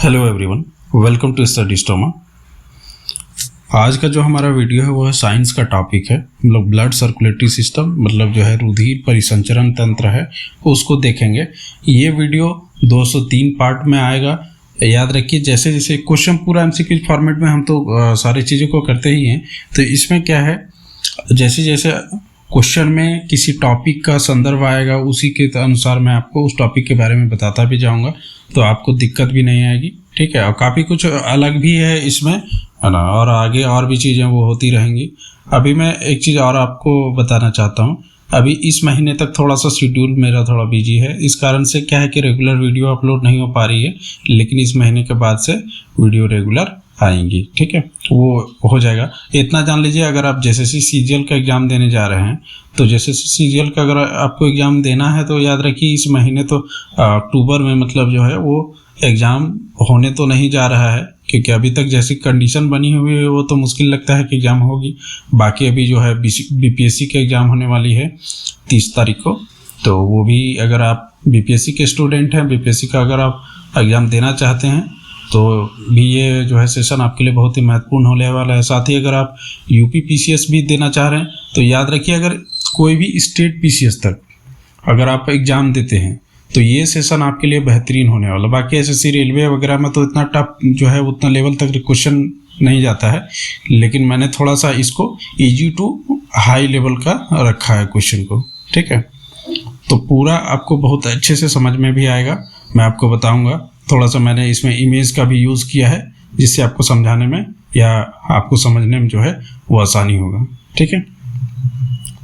Hello everyone, welcome to study stoma. आज का जो हमारा वीडियो है वो है साइंस का टॉपिक है, मतलब ब्लड सर्कुलेटरी सिस्टम, मतलब जो है रुधिर परिसंचरण तंत्र है, उसको देखेंगे। ये वीडियो 203 पार्ट में आएगा। याद रखिए, जैसे जैसे क्वेश्चन पूरा एमसीक्यू फॉर्मेट में हम तो सारी चीज़ों को करते ही हैं, तो इसमें क्या है, जैसे जैसे क्वेश्चन में किसी टॉपिक का संदर्भ आएगा उसी के अनुसार मैं आपको उस टॉपिक के बारे में बताता भी जाऊंगा, तो आपको दिक्कत भी नहीं आएगी। ठीक है, और काफ़ी कुछ अलग भी है इसमें, है ना, और आगे और भी चीज़ें वो होती रहेंगी। अभी मैं एक चीज़ और आपको बताना चाहता हूँ। अभी इस महीने तक थोड़ा सा शेड्यूल मेरा थोड़ा बिजी है, इस कारण से क्या है कि रेगुलर वीडियो अपलोड नहीं हो पा रही है, लेकिन इस महीने के बाद से वीडियो रेगुलर आएंगी। ठीक है, वो हो जाएगा। इतना जान लीजिए, अगर आप जैसे सीजीएल का एग्ज़ाम देने जा रहे हैं, तो जैसे सीजीएल का अगर आपको एग्ज़ाम देना है तो याद रखिए इस महीने तो अक्टूबर में मतलब जो है वो एग्ज़ाम होने तो नहीं जा रहा है, क्योंकि अभी तक जैसी कंडीशन बनी हुई है वो तो मुश्किल लगता है कि एग्ज़ाम होगी। बाकी अभी जो है बीपीएससी का एग्ज़ाम होने वाली है 30 तारीख को, तो वो भी अगर आप बीपीएससी के स्टूडेंट हैं, बीपीएससी का अगर आप एग्ज़ाम देना चाहते हैं तो भी ये जो है सेशन आपके लिए बहुत ही महत्वपूर्ण होने वाला है। साथ ही अगर आप यूपी पीसीएस भी देना चाह रहे हैं तो याद रखिए, अगर कोई भी स्टेट पीसीएस तक अगर आप एग्ज़ाम देते हैं तो ये सेशन आपके लिए बेहतरीन होने वाला। बाकी एसएससी रेलवे वगैरह में तो इतना टफ जो है उतना लेवल तक क्वेश्चन नहीं जाता है, लेकिन मैंने थोड़ा सा इसको इजी टू हाई लेवल का रखा है क्वेश्चन को। ठीक है, तो पूरा आपको बहुत अच्छे से समझ में भी आएगा, मैं आपको बताऊंगा। थोड़ा सा मैंने इसमें इमेज का भी यूज़ किया है, जिससे आपको समझाने में या आपको समझने में जो है वो आसानी होगा। ठीक है,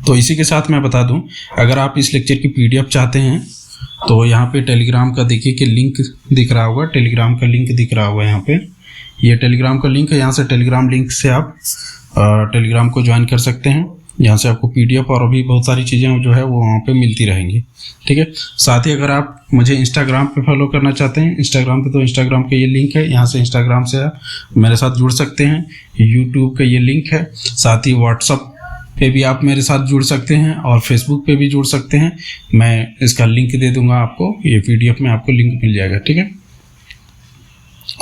तो इसी के साथ मैं बता दूं, अगर आप इस लेक्चर की पीडीएफ चाहते हैं तो यहाँ पे टेलीग्राम का देखिए कि लिंक दिख रहा होगा, टेलीग्राम का लिंक दिख रहा होगा यहाँ पे, ये टेलीग्राम का लिंक है। यहाँ से टेलीग्राम लिंक से आप टेलीग्राम को ज्वाइन कर सकते हैं। यहाँ से आपको पीडीएफ और भी बहुत सारी चीज़ें जो है वो वहाँ पे मिलती रहेंगी। ठीक है, साथ ही अगर आप मुझे इंस्टाग्राम पे फॉलो करना चाहते हैं, इंस्टाग्राम पे, तो इंस्टाग्राम का ये लिंक है, यहाँ से इंस्टाग्राम से आप मेरे साथ जुड़ सकते हैं। यूट्यूब का ये लिंक है, साथ ही व्हाट्सअप पे भी आप मेरे साथ जुड़ सकते हैं और फेसबुक पे भी जुड़ सकते हैं। मैं इसका लिंक दे दूंगा आपको, ये पीडीएफ में आपको लिंक मिल जाएगा। ठीक है,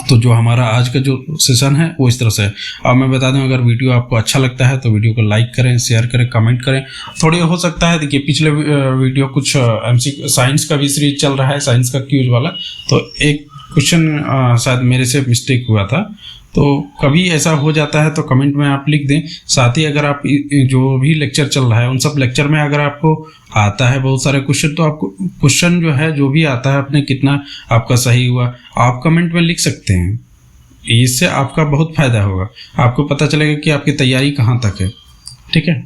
तो जो हमारा आज का जो सेशन है वो इस तरह से है। अब मैं बता दूं, अगर वीडियो आपको अच्छा लगता है तो वीडियो को लाइक करें, शेयर करें, कमेंट करें। थोड़ी हो सकता है, देखिए पिछले वीडियो कुछ साइंस का भी सीरीज चल रहा है, साइंस का क्यूज वाला, तो एक क्वेश्चन शायद मेरे से मिस्टेक हुआ था, तो कभी ऐसा हो जाता है तो कमेंट में आप लिख दें। साथ ही अगर आप जो भी लेक्चर चल रहा है उन सब लेक्चर में अगर आपको आता है बहुत सारे क्वेश्चन, तो आपको क्वेश्चन जो है जो भी आता है अपने कितना आपका सही हुआ आप कमेंट में लिख सकते हैं। इससे आपका बहुत फायदा होगा, आपको पता चलेगा कि आपकी तैयारी कहाँ तक है। ठीक है,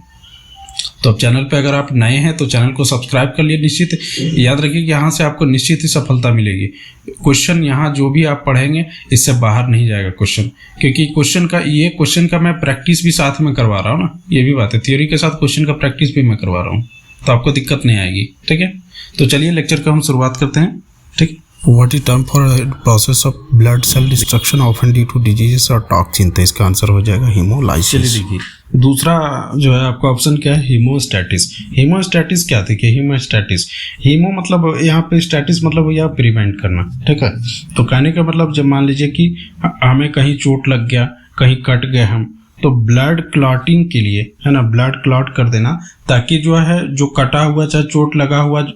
तो अब चैनल पे अगर आप नए हैं तो चैनल को सब्सक्राइब कर लिए। निश्चित याद रखिए कि यहाँ से आपको निश्चित ही सफलता मिलेगी। क्वेश्चन यहाँ जो भी आप पढ़ेंगे इससे बाहर नहीं जाएगा क्वेश्चन, क्योंकि क्वेश्चन का मैं प्रैक्टिस भी साथ में करवा रहा हूँ ना, ये भी बात है, थ्योरी के साथ क्वेश्चन का प्रैक्टिस भी मैं करवा रहा हूँ, तो आपको दिक्कत नहीं आएगी। ठीक है, तो चलिए लेक्चर का हम शुरुआत करते हैं। ठीक, What is term for process of blood cell destruction often due to diseases or toxin? तो इसका आंसर हो जाएगा hemolysis। चलिए देखिए, दूसरा जो है आपका ऑप्शन क्या है, हीमोस्टैटिस। हीमोस्टैटिस क्या देखिए, हीमोस्टैटिस, हीमो मतलब यहाँ पे स्टैटिस मतलब यह प्रिवेंट करना। ठीक है, तो कहने का मतलब जब मान लीजिए कि हमें कहीं चोट लग गया, कहीं कट गए हम, तो ब्लड क्लॉटिंग के लिए, है ना, ब्लड क्लॉट कर देना, ताकि जो है जो कटा हुआ चाहे चोट लगा हुआ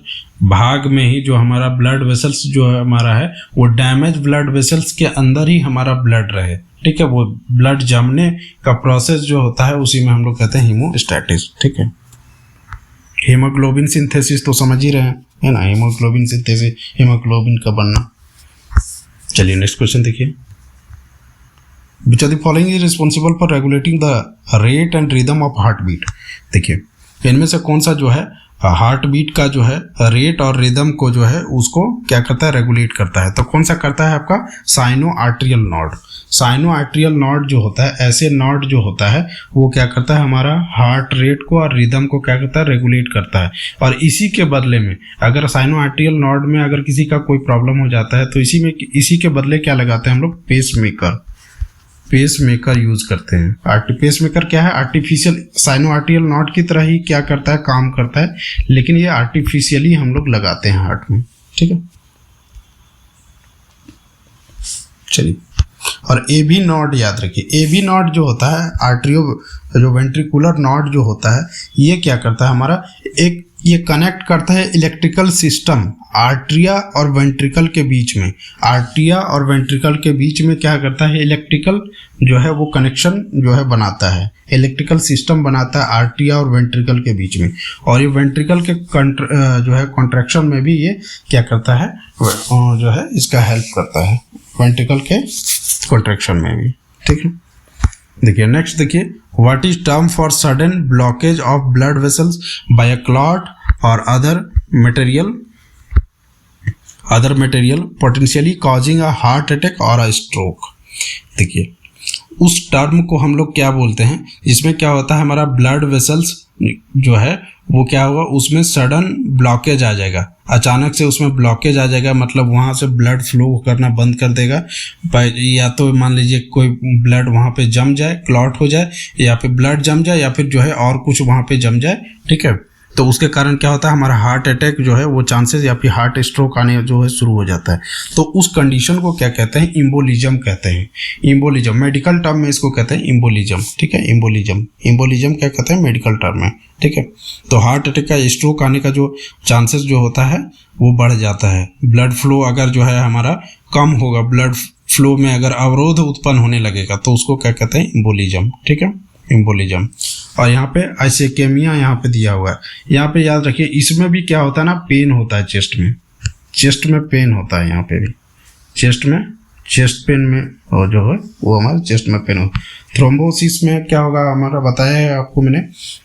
भाग में ही जो हमारा ब्लड वेसल्स जो है हमारा है वो डैमेज ब्लड वेसल्स के अंदर ही हमारा ब्लड रहे। ठीक है, वो ब्लड जमने का प्रोसेस जो होता है उसी में हम लोग कहते हैं हीमोस्टैटिस। ठीक है, हीमोग्लोबिन सिंथेसिस तो समझ ही रहे हैं, है ना, हीमोग्लोबिन सिंथेसिस, हीमोग्लोबिन का बनना। चलिए नेक्स्ट क्वेश्चन देखिए, Which of the following is responsible for regulating the rate and rhythm of heartbeat? देखिए इनमें से कौन सा जो है हार्ट बीट का जो है रेट और रिदम को जो है उसको क्या करता है, रेगुलेट करता है। तो कौन सा करता है आपका sino atrial node. Sino atrial node जो होता है, ऐसे नॉड जो होता है वो क्या करता है, हमारा हार्ट रेट को और रिदम को क्या करता है, रेगुलेट करता है। और इसी के बदले में अगर साइनो आर्ट्रियल नॉड में अगर किसी का कोई प्रॉब्लम हो जाता है तो इसी के बदले क्या लगाते हैं हम लोग, पेस मेकर यूज करते हैं। पेस मेकर क्या है, आर्टिफिशियल साइनो आर्ट्रियल नॉड की तरह ही क्या करता है, काम करता है, लेकिन ये आर्टिफिशियली हम लोग लगाते हैं हार्ट में। ठीक है, चलिए, और ए बी नॉड याद रखिए। ए बी नॉड जो होता है आर्टरियो जो वेंट्रिकुलर नॉड जो होता है, ये क्या करता है हमारा, एक ये कनेक्ट करता है इलेक्ट्रिकल सिस्टम आर्ट्रिया और वेंट्रिकल के बीच में। आर्ट्रिया और वेंट्रिकल के बीच में क्या करता है, इलेक्ट्रिकल जो है वो कनेक्शन जो है बनाता है, इलेक्ट्रिकल सिस्टम बनाता है आर्ट्रिया और वेंट्रिकल के बीच में। और ये वेंट्रिकल के जो है कॉन्ट्रैक्शन में भी ये क्या करता है, जो है इसका हेल्प करता है वेंट्रिकल के कॉन्ट्रैक्शन में भी। ठीक है, देखिए नेक्स्ट देखिए, what is term for sudden blockage of blood vessels by a clot or other material potentially causing a heart attack or a stroke. देखिए उस टर्म को हम लोग क्या बोलते हैं, इसमें क्या होता है हमारा ब्लड वेसल्स जो है वो क्या होगा, उसमें सडन ब्लॉकेज आ जाएगा, अचानक से उसमें ब्लॉकेज आ जाएगा, मतलब वहाँ से ब्लड फ्लो करना बंद कर देगा। या तो मान लीजिए कोई ब्लड वहाँ पे जम जाए, क्लॉट हो जाए, या फिर ब्लड जम जाए, या फिर जो है और कुछ वहाँ पे जम जाए। ठीक है, तो उसके कारण क्या होता है हमारा हार्ट अटैक जो है वो चांसेस या फिर हार्ट स्ट्रोक आने जो है शुरू हो जाता है। तो उस कंडीशन को क्या कहते हैं, इम्बोलिज्म कहते हैं। इम्बोलिज्म मेडिकल टर्म में इसको कहते हैं इम्बोलिज्म। ठीक है, इम्बोलिज्म क्या कहते हैं मेडिकल टर्म में। ठीक है, तो हार्ट अटैक का स्ट्रोक आने का जो चांसेस जो होता है वो बढ़ जाता है। ब्लड फ्लो अगर जो है हमारा कम होगा, ब्लड फ्लो में अगर अवरोध उत्पन्न होने लगेगा तो उसको क्या कहते हैं, इम्बोलिज्म। ठीक है, इम्बोलिज्म। और यहाँ पे आइसेकेमिया यहाँ पे दिया हुआ है, यहाँ पे याद रखिए इसमें भी क्या होता है ना, पेन होता है चेस्ट में पेन होता है। यहाँ पे भी चेस्ट पेन में और जो है वो हमारे चेस्ट में पेन हो। थ्रोम्बोसिस में क्या होगा हमारा बताया है आपको मैंने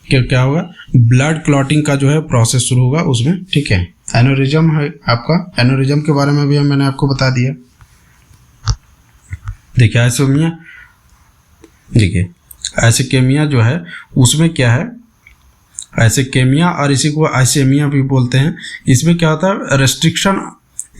कि क्या होगा, ब्लड क्लॉटिंग का जो है प्रोसेस शुरू होगा उसमें। ठीक है, एनोरिज्म है आपका, एनोरिज्म के बारे में भी मैंने आपको बता दिया। देखिए आइसोमिया, देखिए आइसेकेमिया जो है उसमें क्या है, आइसेकेमिया और इसी को आइसेमिया भी बोलते हैं। इसमें क्या होता है, रेस्ट्रिक्शन,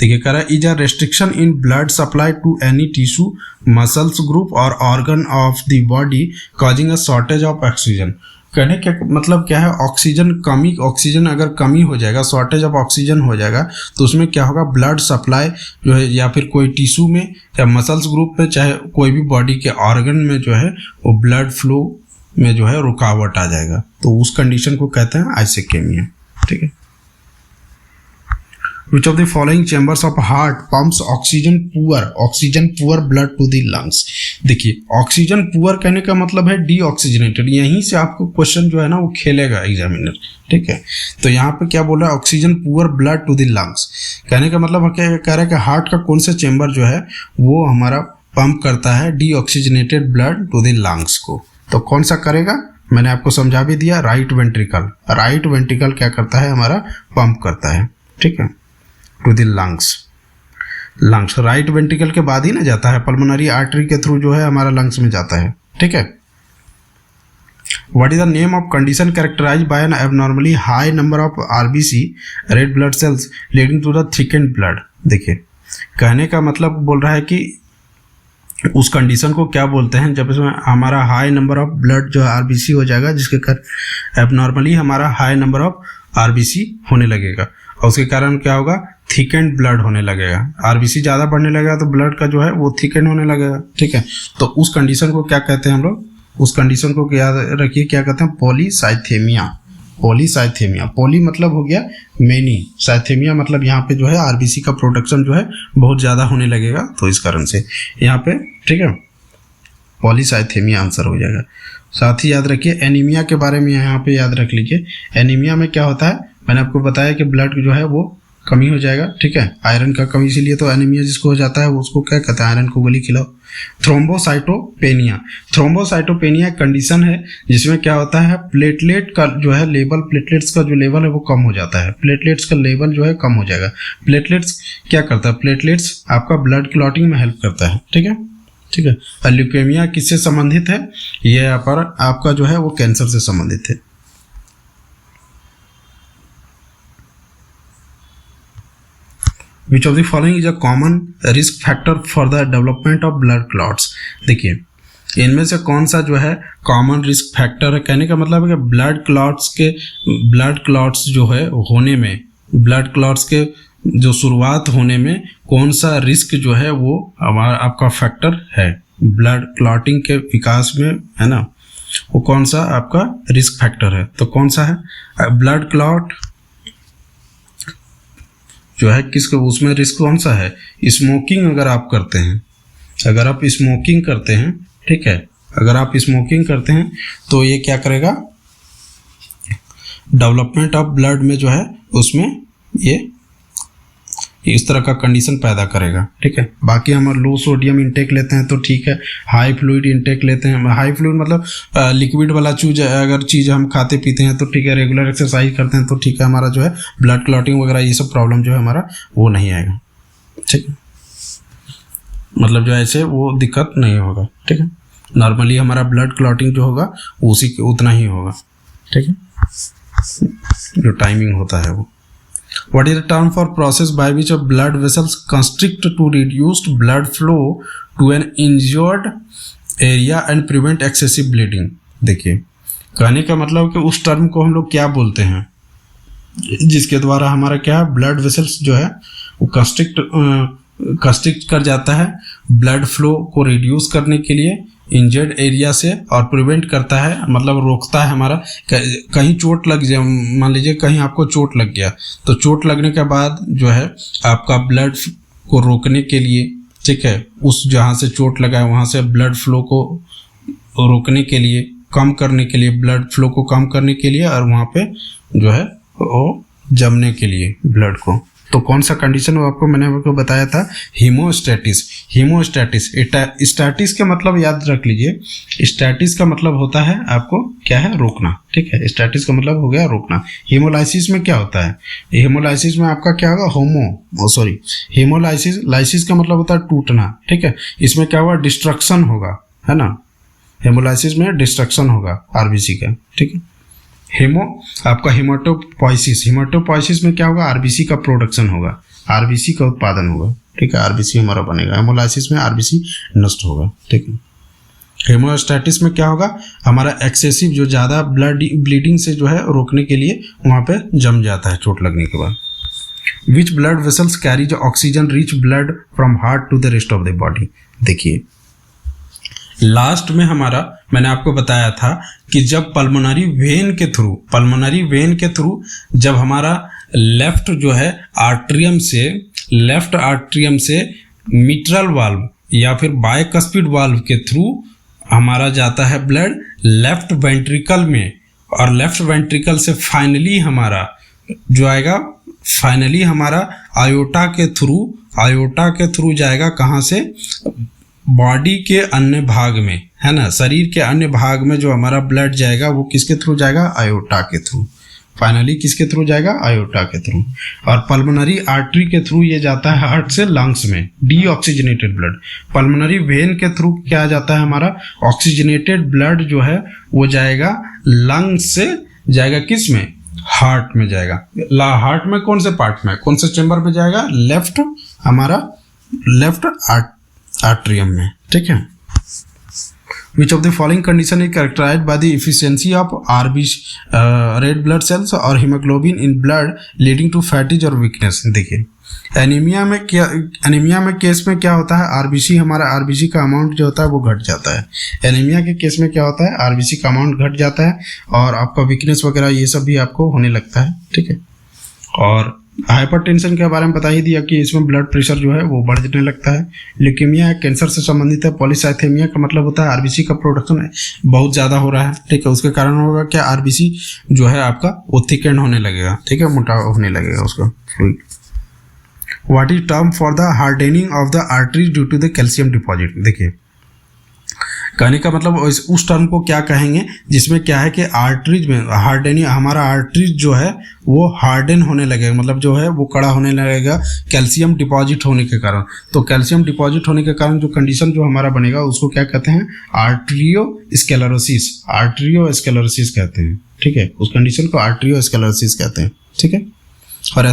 देखिए कह रहा है is a restriction in blood supply to any tissue muscles group or organ of the body causing a shortage of oxygen. कहने का मतलब क्या है, ऑक्सीजन अगर कमी हो जाएगा, शॉर्टेज ऑफ ऑक्सीजन हो जाएगा तो उसमें क्या होगा, ब्लड सप्लाई जो है या फिर कोई टिश्यू में या मसल्स ग्रुप में, चाहे कोई भी बॉडी के ऑर्गन में जो है वो ब्लड फ्लो में जो है रुकावट आ जाएगा। तो उस कंडीशन को कहते हैं आइसेकेमिया। ठीक है, Which of the following chambers of heart pumps oxygen poor blood to the lungs? देखिए ऑक्सीजन पुअर कहने का मतलब है डीऑक्सीजनेटेड। यहीं से आपको क्वेश्चन जो है ना वो खेलेगा एग्जामिनर। ठीक है, तो यहाँ पे क्या बोल रहा है, oxygen poor blood to the lungs. कहने का मतलब क्या कह रहा है कि हार्ट का कौन सा चेम्बर जो है वो हमारा पंप करता है deoxygenated blood to the lungs को। तो कौन सा करेगा, मैंने आपको समझा भी दिया, राइट वेंट्रिकल क्या करता है हमारा, पंप करता है। ठीक है, to the lungs right ventricle के बाद ही ना जाता है, पल्मोनरी आर्टरी के थ्रू जो है हमारा लंग्स में जाता है। ठीक है, what is the name of condition characterized by an abnormally high number of RBC red blood cells leading to the thickened blood. देखिए कहने का मतलब बोल रहा है कि उस कंडीशन को क्या बोलते हैं, जब इसमें हमारा हाई नंबर ऑफ ब्लड जो आरबीसी हो जाएगा, जिसके कारण एबनॉर्मली हमारा हाई नंबर ऑफ आरबीसी होने लगेगा और उसके कारण क्या होगा, थिकेंड ब्लड होने लगेगा। आरबीसी ज़्यादा बढ़ने लगेगा तो ब्लड का जो है वो थिकेंड होने लगेगा। ठीक है, तो उस कंडीशन को क्या कहते हैं हम लोग, उस कंडीशन को याद रखिए क्या कहते हैं, पॉलीसाइथेमिया। पॉली मतलब हो गया मेनी, साइथेमिया मतलब यहाँ पे जो है आरबीसी का प्रोडक्शन जो है बहुत ज़्यादा होने लगेगा, तो इस कारण से यहाँ पे ठीक है पॉलीसाइथेमिया आंसर हो जाएगा। साथ ही याद रखिए एनीमिया के बारे में यहाँ पे याद रख लीजिए। एनीमिया में क्या होता है, मैंने आपको बताया कि ब्लड जो है वो कमी हो जाएगा। ठीक है, आयरन का कमी, इसीलिए तो एनीमिया जिसको हो जाता है उसको क्या कहते हैं, आयरन को गोली खिलाओ। थ्रोम्बोसाइटोपेनिया एक कंडीशन है जिसमें क्या होता है, प्लेटलेट का जो है लेवल, प्लेटलेट्स का जो लेवल है वो कम हो जाता है। प्लेटलेट्स का लेवल जो है कम हो जाएगा। प्लेटलेट्स क्या करता है, प्लेटलेट्स आपका ब्लड क्लॉटिंग में हेल्प करता है। ठीक है, ल्यूकेमिया किससे संबंधित है, ये यहाँ पर आपका जो है वो कैंसर से संबंधित है। Which of the following is a common risk factor for the development of blood clots? देखिए इनमें से कौन सा जो है कॉमन रिस्क फैक्टर है, कहने का मतलब है कि ब्लड क्लॉट्स जो है होने में, ब्लड क्लॉट्स के जो शुरुआत होने में कौन सा रिस्क जो है वो हमारा आपका फैक्टर है ब्लड क्लॉटिंग के विकास में, है ना, वो कौन सा आपका रिस्क फैक्टर है। तो कौन सा है ब्लड क्लॉट जो है किसको, उसमें रिस्क कौन सा है, स्मोकिंग अगर आप करते हैं, अगर आप स्मोकिंग करते हैं, ठीक है, अगर आप स्मोकिंग करते हैं तो ये क्या करेगा, डेवलपमेंट ऑफ ब्लड में जो है उसमें ये इस तरह का कंडीशन पैदा करेगा, ठीक है। बाकी हम लो सोडियम इंटेक लेते हैं तो ठीक है, हाई फ्लूइड इंटेक लेते हैं, हाई फ्लूइड मतलब लिक्विड वाला चीज अगर चीज़ हम खाते पीते हैं तो ठीक है, रेगुलर एक्सरसाइज करते हैं तो ठीक है, हमारा जो है ब्लड क्लॉटिंग वगैरह ये सब प्रॉब्लम जो है हमारा वो नहीं आएगा, ठीक है, मतलब जो ऐसे वो दिक्कत नहीं होगा, ठीक है। नॉर्मली हमारा ब्लड क्लॉटिंग जो होगा उसी उतना ही होगा, ठीक है, जो टाइमिंग होता है वो। What is the term for process by which a blood vessels constrict to reduced blood flow to an injured area and prevent excessive bleeding? देखिए, कहने का मतलब कि उस टर्म को हम लोग क्या बोलते हैं जिसके द्वारा हमारा क्या ब्लड वेसल्स जो है वो कंस्ट्रिक्ट कर जाता है ब्लड फ्लो को रिड्यूस करने के लिए इंजर्ड एरिया से, और प्रिवेंट करता है मतलब रोकता है हमारा, कहीं चोट लग जाए, मान लीजिए कहीं आपको चोट लग गया तो चोट लगने के बाद जो है आपका ब्लड को रोकने के लिए, ठीक है, उस जहाँ से चोट लगा है वहाँ से ब्लड फ्लो को रोकने के लिए, कम करने के लिए, ब्लड फ्लो को कम करने के लिए, और वहाँ पे जो है वो जमने के लिए ब्लड को। तो कौन सा कंडीशन वो आपको मैंने आपको बताया था, हीमोस्टैटिस। हीमोस्टैटिस स्टैटिस का मतलब याद रख लीजिए, स्टैटिस का मतलब होता है आपको क्या है, रोकना, ठीक है, स्टैटिस का मतलब हो गया रोकना। हीमोलाइसिस में क्या होता है, हीमोलाइसिस में आपका क्या होगा, हीमोलाइसिस का मतलब होता है टूटना, ठीक है, इसमें क्या होगा, डिस्ट्रक्शन होगा, है ना, हेमोलाइसिस में डिस्ट्रक्शन होगा आरबीसी का, ठीक है। आपका हिमेटोपोइसिस में क्या होगा, आरबीसी का प्रोडक्शन होगा, आरबीसी का उत्पादन होगा, ठीक है, आरबीसी हमारा बनेगा। हेमोलाइसिस में आरबीसी नष्ट होगा, ठीक है। हेमोस्टैटिस में क्या होगा, हमारा एक्सेसिव जो ज़्यादा ब्लीडिंग से जो है रोकने के लिए वहाँ पे जम जाता है चोट लगने के बाद। Which blood vessels carries oxygen rich blood from heart to the rest of the body. देखिए लास्ट में हमारा मैंने आपको बताया था कि जब पल्मोनरी वेन के थ्रू जब हमारा लेफ्ट जो है लेफ्ट आर्ट्रियम से मिट्रल वाल्व या फिर बायकस्पिड वाल्व के थ्रू हमारा जाता है ब्लड लेफ्ट वेंट्रिकल में, और लेफ्ट वेंट्रिकल से फाइनली हमारा जो आएगा, फाइनली हमारा आयोटा के थ्रू जाएगा, कहाँ से, बॉडी के अन्य भाग में, है ना, शरीर के अन्य भाग में जो हमारा ब्लड जाएगा वो किसके थ्रू जाएगा, आयोटा के थ्रू, फाइनली किसके थ्रू जाएगा, आयोटा के थ्रू। और पल्मोनरी आर्टरी के थ्रू ये जाता है हार्ट से लंग्स में, डीऑक्सीजनेटेड ब्लड। पल्मोनरी वेन के थ्रू क्या जाता है हमारा, ऑक्सीजनेटेड ब्लड जो है वो जाएगा लंग्स से, जाएगा किस में, हार्ट में जाएगा। हार्ट में कौन से पार्ट में, कौन से चेंबर में जाएगा, लेफ्ट आर्ट्रियम में, ठीक है। Which of the following condition is characterized by the efficiency of red blood cells और hemoglobin in blood leading to fatigue और weakness। देखिए एनीमिया में केस में क्या होता है, आरबीसी हमारा आरबीसी का अमाउंट जो होता है वो घट जाता है। एनीमिया के केस में क्या होता है, आरबीसी का अमाउंट घट जाता है और आपका वीकनेस वगैरह ये सब भी आपको होने लगता है, ठीक है। और हाइपरटेंशन के बारे में बता ही दिया कि इसमें ब्लड प्रेशर जो है वो बढ़ने लगता है। ल्यूकेमिया कैंसर से संबंधित है। पॉलीसाइथेमिया का मतलब होता है आरबीसी का प्रोडक्शन बहुत ज़्यादा हो रहा है, ठीक है, उसके कारण होगा क्या, आरबीसी जो है आपका वो थिकेंड होने लगेगा, ठीक है, मोटा होने लगेगा उसका fluid. What is term for the hardening of the arteries due to the calcium deposit. देखिए कहने का मतलब उस टर्म को क्या कहेंगे जिसमें क्या है कि आर्टरीज में हार्डनिंग, हमारा आर्टरीज जो है वो हार्डन होने लगेगा, मतलब जो है वो कड़ा होने लगेगा कैल्शियम डिपॉजिट होने के कारण। तो कैल्शियम डिपॉजिट होने के कारण जो कंडीशन जो हमारा बनेगा उसको क्या कहते हैं, आर्टरियोस्क्लेरोसिस कहते हैं, ठीक है, उस कंडीशन को आर्टरियोस्क्लेरोसिस कहते हैं, ठीक है। और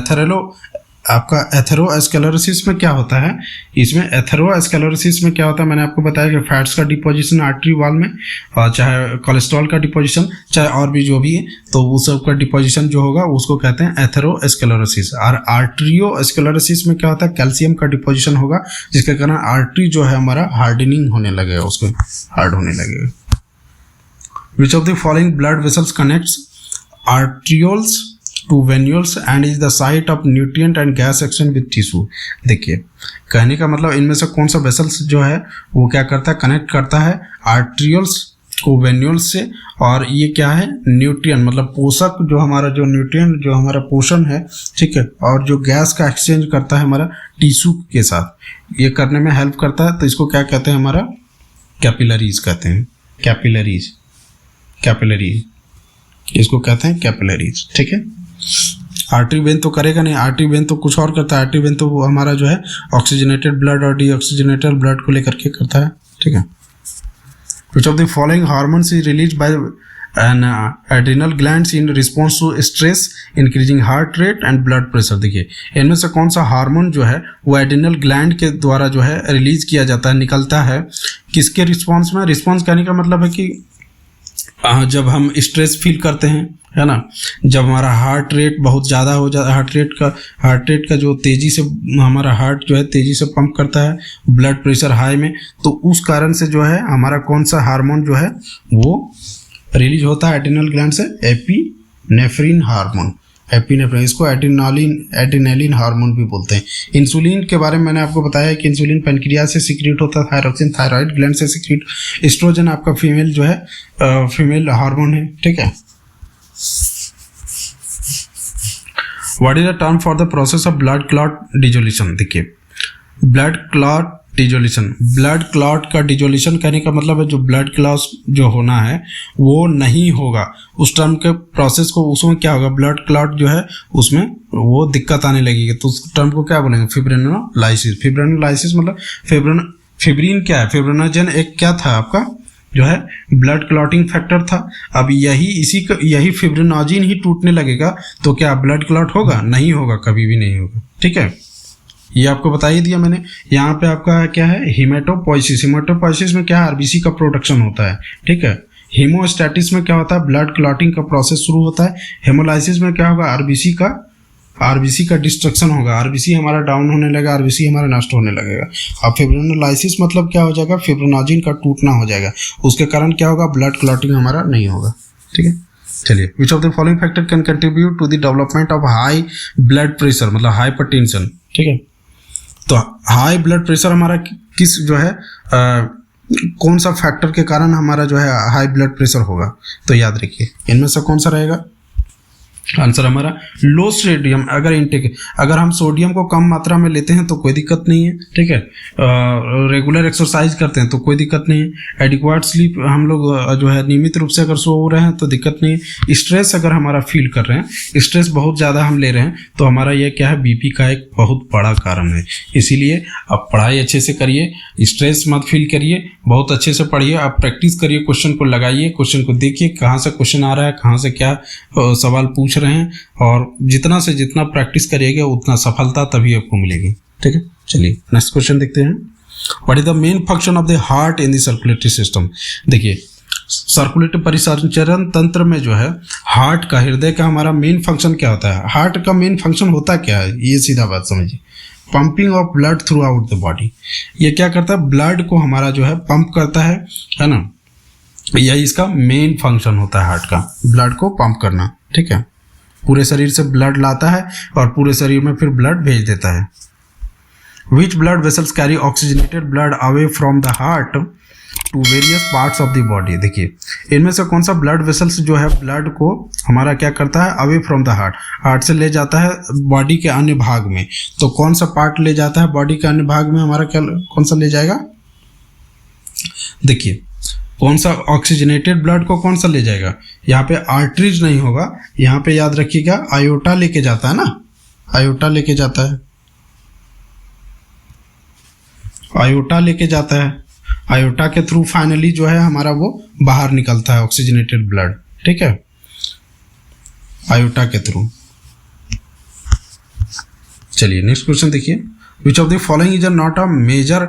आपका एथेरोस्क्लेरोसिस में क्या होता है, इसमें एथेरोस्क्लेरोसिस में क्या होता है, मैंने आपको बताया कि फैट्स का डिपोजिशन आर्टरी वॉल में, और चाहे कोलेस्ट्रॉल का डिपोजिशन, चाहे और भी जो भी है, तो वो सब का डिपोजिशन जो होगा उसको कहते हैं एथेरोस्क्लेरोसिस। और आर्टरियोस्क्लेरोसिस में क्या होता है, कैल्शियम का डिपोजिशन होगा, जिसके कारण आर्टरी जो है हमारा हार्डनिंग होने लगेगा, उसको हार्ड होने लगेगा। Which of the following blood vessels connects arterioles to venules and is the site of nutrient and gas exchange with tissue? देखिए, कहने का मतलब इनमें से कौन सा वेसल्स जो है वो क्या करता है, कनेक्ट करता है आर्ट्रियोल्स को वेन्यूल्स से, और ये क्या है, न्यूट्रिएंट मतलब पोषक, जो हमारा जो न्यूट्रिएंट जो हमारा पोषण है, ठीक है, और जो गैस का एक्सचेंज करता है हमारा टिश्यू के साथ, ये करने में हेल्प करता है। तो इसको क्या कहते हैं, हमारा कैपिलरीज कहते हैं, कैपिलरीज, इसको कहते हैं कैपिलरीज, ठीक है। आर्टरी वेन तो करेगा नहीं, आर्टरी वेन तो कुछ और करता है, आर्टरी वेन तो वो हमारा जो है ऑक्सीजनेटेड ब्लड और डीऑक्सीजनेटेड ब्लड को लेकर के करता है, ठीक है। Which of the following hormones is released by an adrenal glands in response to stress, increasing heart rate and blood pressure? देखिए, इनमें से कौन सा हार्मोन जो है वो एड्रिनल ग्लैंड के द्वारा जो है रिलीज किया जाता है, निकलता है, किसके रिस्पॉन्स में? रिस्पॉन्स कहने का मतलब है कि जब हम स्ट्रेस फील करते हैं, है ना, जब हमारा हार्ट रेट बहुत ज़्यादा हो जाता है, हार्ट रेट का जो तेज़ी से हमारा हार्ट जो है तेज़ी से पंप करता है, ब्लड प्रेशर हाई में, तो उस कारण से जो है हमारा कौन सा हार्मोन जो है वो रिलीज होता है एड्रिनल ग्लैंड से? एपिनेफ्रिन हार्मोन, एपिनेफ्रिन, इसको एड्रिनलिन हार्मोन भी बोलते हैं। इंसुलिन के बारे में मैंने आपको बताया कि इंसुलिन पेनक्रियास से सीक्रेट होता है, थायरोक्सिन थायराइड ग्लैंड से सीक्रेट, एस्ट्रोजन आपका फीमेल जो है फीमेल हार्मोन है, ठीक है। What is the term for the process of blood clot dissolution? देखिए, ब्लड क्लॉट का डिजोल्यूशन कहने का मतलब है जो ब्लड क्लॉट जो होना है वो नहीं होगा, उस टर्म के प्रोसेस को, उसमें क्या होगा, ब्लड क्लॉट जो है उसमें वो दिक्कत आने लगेगी, तो उस टर्म को क्या बोलेंगे? फिब्रिनोलाइसिस मतलब फिब्रिन क्या है? फिब्रिनोजन एक क्या था आपका जो है ब्लड क्लॉटिंग फैक्टर था। अब यही फिब्रिनोजिन ही टूटने लगेगा तो क्या ब्लड क्लॉट होगा? नहीं होगा, कभी भी नहीं होगा, ठीक है। ये आपको बता ही दिया मैंने। यहाँ पे आपका क्या है, हिमेटोपोइसिस में क्या है, आरबीसी का प्रोडक्शन होता है, ठीक है। हीमोस्टैटिस में क्या होता है, ब्लड क्लॉटिंग का प्रोसेस शुरू होता है। हेमोलाइसिस में क्या होगा, आरबीसी का डिस्ट्रक्शन होगा, आरबीसी हमारा डाउन होने लगेगा, आरबीसी हमारा नष्ट होने लगेगा। अब फिब्रिनोलाइसिस मतलब क्या हो जाएगा, फिब्रिनोजिन का टूटना हो जाएगा, उसके कारण क्या होगा, ब्लड क्लॉटिंग हमारा नहीं होगा, ठीक है। चलिए, which of the following factor can contribute to the development of high blood pressure मतलब हाइपरटेंशन, ठीक है। तो हाई ब्लड प्रेशर हमारा किस जो है कौन सा फैक्टर के कारण हमारा जो है हाई ब्लड प्रेशर होगा? तो याद रखिए, इनमें से कौन सा रहेगा? आंसर हमारा लो सोडियम। अगर हम सोडियम को कम मात्रा में लेते हैं तो कोई दिक्कत नहीं है, ठीक है। रेगुलर एक्सरसाइज करते हैं तो कोई दिक्कत नहीं है। एडिक्वेट स्लीप हम लोग जो है नियमित रूप से अगर सो रहे हैं तो दिक्कत नहीं है। स्ट्रेस अगर हमारा फील कर रहे हैं, स्ट्रेस बहुत ज़्यादा हम ले रहे हैं तो हमारा ये क्या है, बीपी का एक बहुत बड़ा कारण है। इसीलिए आप पढ़ाई अच्छे से करिए, स्ट्रेस मत फील करिए, बहुत अच्छे से पढ़िए, आप प्रैक्टिस करिए, क्वेश्चन को लगाइए, क्वेश्चन को देखिए कहाँ से क्वेश्चन आ रहा है, कहाँ से क्या सवाल पूछ रहे हैं, और जितना से जितना प्रैक्टिस करिएगा उतना सफलता तभी आपको मिलेगी, ठीक है। चलिए नेक्स्ट क्वेश्चन देखते हैं। What is the main function of the heart in the circulatory system? देखिए, सर्कुलेटरी परिसंचरण तंत्र में जो है हार्ट का, हृदय का हमारा मेन फंक्शन क्या होता है? हार्ट का मेन फंक्शन होता क्या है, ये सीधा बात समझिए। Pumping of blood through out the body. ये क्या करता है, ब्लड को हमारा जो है पंप करता है ना, यही इसका मेन फंक्शन होता है हार्ट का, ब्लड को पंप करना, ठीक है। पूरे शरीर से ब्लड लाता है और पूरे शरीर में फिर ब्लड भेज देता है। Which blood vessels carry oxygenated blood away from the heart to various parts of the body? देखिए, इनमें से कौन सा ब्लड वेसल्स जो है ब्लड को हमारा क्या करता है, अवे फ्रॉम द हार्ट से ले जाता है बॉडी के अन्य भाग में। तो कौन सा पार्ट ले जाता है बॉडी के अन्य भाग में हमारा, क्या कौन सा ले जाएगा? देखिए, कौन सा ऑक्सीजनेटेड ब्लड को कौन सा ले जाएगा? यहाँ पे आर्टरीज नहीं होगा, यहाँ पे याद रखिएगा आयोटा लेके जाता है ना, आयोटा लेके जाता है, आयोटा लेके जाता है। आयोटा के थ्रू फाइनली जो है हमारा वो बाहर निकलता है ऑक्सीजनेटेड ब्लड, ठीक है, आयोटा के थ्रू। चलिए नेक्स्ट क्वेश्चन देखिए, which of the following is not a major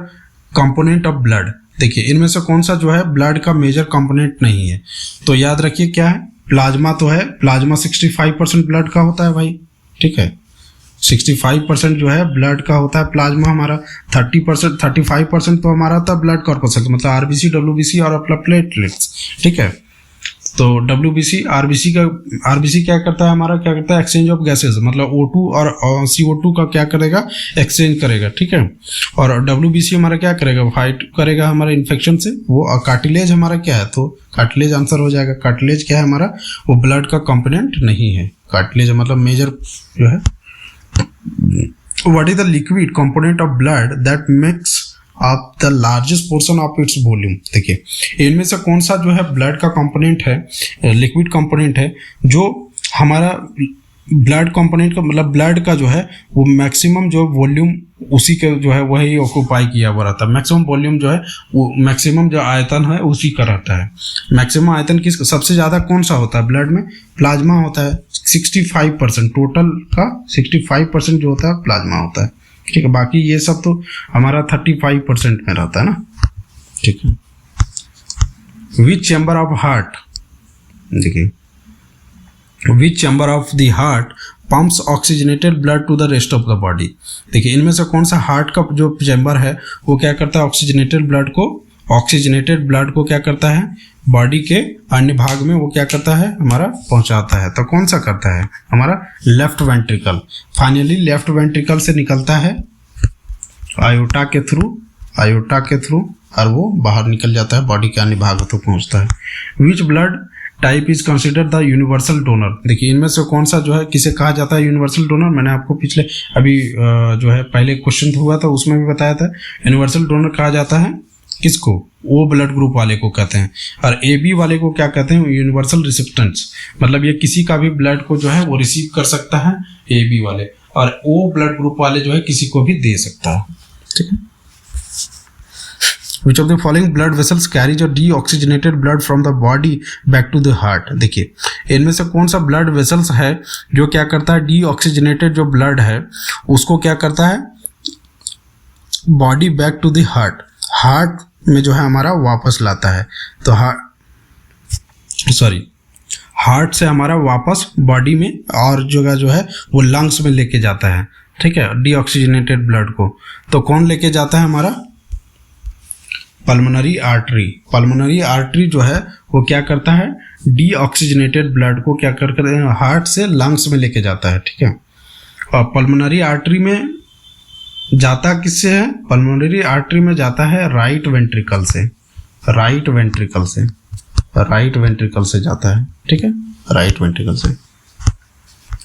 component of blood. देखिए इनमें से कौन सा जो है ब्लड का मेजर कंपोनेंट नहीं है। तो याद रखिए क्या है, प्लाज्मा तो है, प्लाज्मा 65% ब्लड का होता है भाई, ठीक है, 65% जो है ब्लड का होता है प्लाज्मा हमारा, 30% 35% तो हमारा होता है ब्लड कॉर्पसल्स, मतलब आरबीसी, डब्ल्यूबीसी और अपना प्लेटलेट्स, ठीक है। तो डब्ल्यूबीसी आरबीसी क्या करता है हमारा, क्या करता है एक्सचेंज ऑफ गैसेस, मतलब O2 और CO2 का क्या करेगा, एक्सचेंज करेगा, ठीक है। और डब्ल्यूबीसी हमारा क्या करेगा, फाइट करेगा हमारे इन्फेक्शन से। वो कार्टिलेज हमारा क्या है, तो कार्टिलेज आंसर हो जाएगा। कार्टिलेज क्या है हमारा, वो ब्लड का कंपोनेंट नहीं है। कार्टिलेज मतलब मेजर जो है। What is the liquid component of blood that makes up the largest portion of its volume. देखिए इनमें से कौन सा जो है ब्लड का कंपोनेंट है, लिक्विड कंपोनेंट है, जो हमारा ब्लड कंपोनेंट का मतलब ब्लड का जो है वो मैक्सिमम जो वॉल्यूम उसी के जो है वही ऑक्यूपाई किया हुआ रहता है। मैक्सिमम वॉल्यूम जो है वो मैक्सिमम जो आयतन है उसी का रहता है। मैक्सिमम आयतन किस सबसे ज़्यादा कौन सा होता है ब्लड में, प्लाज्मा होता है 65%, टोटल का 65% जो होता है प्लाज्मा होता है, ठीक है। बाकी ये सब तो हमारा 35% में रहता है ना, ठीक है। विच चैम्बर ऑफ हार्ट, देखिए which chamber of the heart pumps oxygenated blood to the rest of the body. देखिए इनमें से कौन सा हार्ट का जो चैम्बर है वो क्या करता है, ऑक्सीजनेटेड ब्लड को क्या करता है बॉडी के अन्य भाग में वो क्या करता है हमारा पहुंचाता है। तो कौन सा करता है हमारा left ventricle. Finally left ventricle से निकलता है आयोटा के थ्रू और वो बाहर निकल जाता है, बॉडी के अन्य भागों तक पहुंचता है। Which blood type is consider the universal donor. देखिए इनमें से कौन सा जो है किसे कहा जाता है यूनिवर्सल डोनर। मैंने आपको पिछले अभी जो है पहले क्वेश्चन हुआ था उसमें भी बताया था, यूनिवर्सल डोनर कहा जाता है किसको, ओ ब्लड ग्रुप वाले को कहते हैं। और AB वाले को क्या कहते हैं, यूनिवर्सल रिसिप्टेंट्स, मतलब ये किसी का भी ब्लड को जो है वो रिसीव कर सकता है AB वाले, और O ब्लड ग्रुप वाले जो है किसी को भी दे सकता है, ठीक है। Which of the following blood vessels carries a deoxygenated blood from the body back to the heart। देखिए इनमें से कौन सा ब्लड वेसल्स है जो क्या करता है, डीऑक्सीजनेटेड जो ब्लड है उसको क्या करता है body back to the heart में जो है हमारा वापस लाता है। तो हार्ट से हमारा वापस बॉडी में और जगह जो है वो लंग्स में लेके जाता है, ठीक है, डीऑक्सीजनेटेड ब्लड को। तो कौन लेके जाता है हमारा, पल्मोनरी आर्टरी जो है वो क्या करता है डीऑक्सीजनेटेड ब्लड को क्या करते हैं हार्ट से लंग्स में लेके जाता है, ठीक है। और पल्मोनरी आर्टरी में जाता किससे है, पल्मोनरी आर्टरी में जाता है राइट वेंट्रिकल से जाता है, ठीक है, राइट वेंट्रिकल से।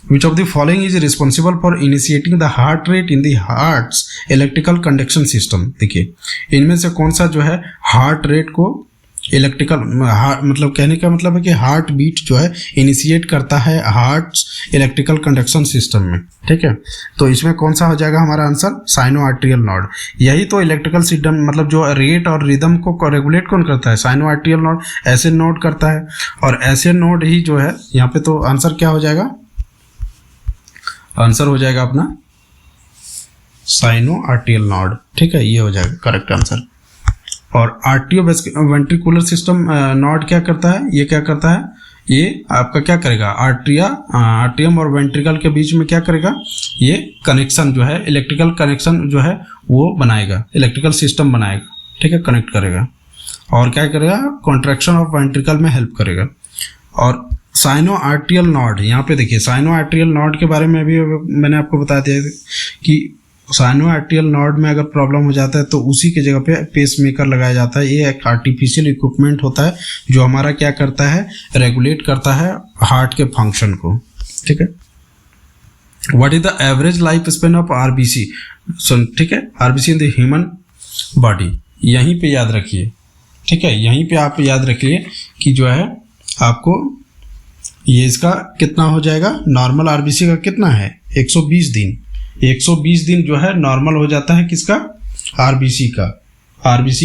Which of the following is responsible for initiating the heart rate in the heart's electrical conduction system। देखिए इनमें से कौन सा जो है हार्ट रेट को इलेक्ट्रिकल मतलब कहने का मतलब है कि हार्ट बीट जो है इनिशिएट करता है हार्ट इलेक्ट्रिकल कंडक्शन सिस्टम में, ठीक है। तो इसमें कौन सा हो जाएगा हमारा आंसर, साइनो आर्टेरियल नोड। यही तो इलेक्ट्रिकल सिस्टम मतलब जो रेट और रिदम को रेगुलेट कौन करता है, साइनो आर्टेरियल नोड ऐसे नोड करता है। और ऐसे नोड ही जो है यहाँ पे तो आंसर क्या हो जाएगा, आंसर हो जाएगा अपना साइनो आर्टेरियल नोड, ठीक है, ये हो जाएगा करेक्ट आंसर। और आर्टियो वेंट्रिकुलर सिस्टम नोड क्या करता है, ये क्या करता है, ये आपका क्या करेगा आर्टियम और वेंट्रिकल के बीच में क्या करेगा, ये कनेक्शन जो है इलेक्ट्रिकल कनेक्शन जो है वो बनाएगा, इलेक्ट्रिकल सिस्टम बनाएगा, ठीक है, कनेक्ट करेगा। और क्या करेगा, कॉन्ट्रैक्शन ऑफ वेंट्रिकल में हेल्प करेगा। और साइनो आर्टेरियल नोड, यहाँ पे देखिए साइनो आर्टेरियल नोड के बारे में भी मैंने आपको बता दिया कि साइनो आर्टेरियल नोड में अगर प्रॉब्लम हो जाता है तो उसी की जगह पे पेस मेकर लगाया जाता है। ये एक आर्टिफिशियल इक्विपमेंट होता है जो हमारा क्या करता है, रेगुलेट करता है हार्ट के फंक्शन को, ठीक है। What is the average life span of RBC, ठीक है, RBC in the human body, यहीं पे याद रखिए, ठीक है, यहीं पे आप याद रखिए कि जो है आपको ये इसका कितना हो जाएगा, नॉर्मल आरबीसी का कितना है 120 दिन, 120 दिन जो है नॉर्मल हो जाता है किसका, आरबीसी